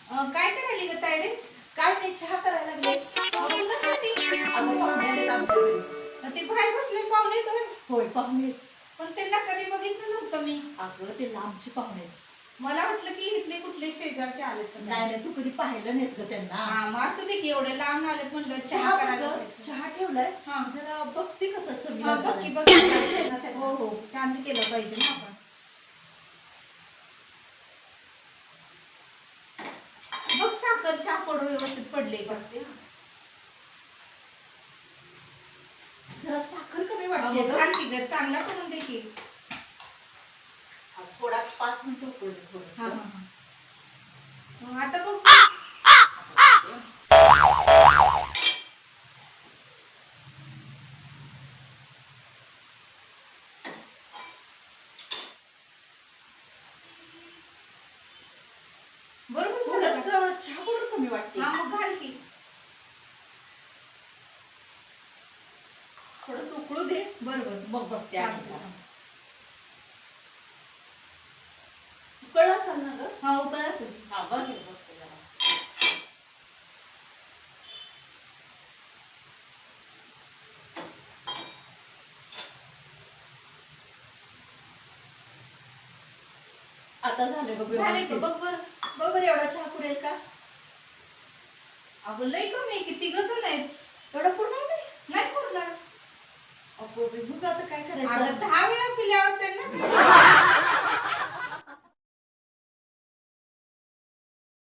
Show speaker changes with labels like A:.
A: काय करायली ग तायडे?
B: काय नाही, चहा करायला लागले.
A: कुणासाठी?
B: अगं पाहुणे आलेत आमच्या घरी.
A: ते बाहेर बसले पाहुणे तर.
B: होय पाहुणे.
A: पण त्यांना कधी बघितलं नव्हतं मी.
B: अगं ते लांबचे पाहुणे आहेत.
A: मला वाटलं की इथले कुठले शेजारचे आलेत का काय.
B: नाही नाही, तू कधी पाहिलं नाहीस ग त्यांना.
A: हा मग असं दे की एवढे लांब आलेत म्हणलं
B: चहा
A: करायला
B: बघ,
A: पाहिजे.
B: चहा ठेवलाय.
A: हा.
B: जरा बघते कसं
A: हा
B: चवीला
A: बघ की
B: झालंय.
A: बघ
B: जायचंय ना त्यांना.
A: हो हो चांदी केलं पाहिजे ना आपण. बघ साखर चहा पडू व्यवस्थित पडले का.
B: बघते हा. जरा साखर कमी
A: अगं
B: वाटते ग.
A: घाल की ग, चांगला करून दे की.
B: थोडा 5 मिनिटं उकळू दे
A: हा हा
B: थोडंसं.
A: हा. मग आता बघ. बरोबर झालं का?
B: थोडंसं चहा पावडर कमी वाटते.
A: हा मग घाल की.
B: थोडंसं उकळू दे.
A: बरोबर
B: मग बघते आणि
A: चालतंय.
B: जरा. उकळलं असेल ना ग.
A: हा उकळ असेल.
B: हा बस हे बघते जरा. आता झाले बघ
A: झाले का
B: व्यवस्थित.
A: बघ बरं.
B: बघ बरं एवढा चहा पुरेल का?
A: अगं लय कमी आहे, किती गजन आहेत.
B: एवढा पूर्ण नाही.
A: नाही पुरणार.
B: अगो बाई, मग आता काय
A: अगं
B: करायचं?
A: 10 वेळा पिल्यावर त्यांना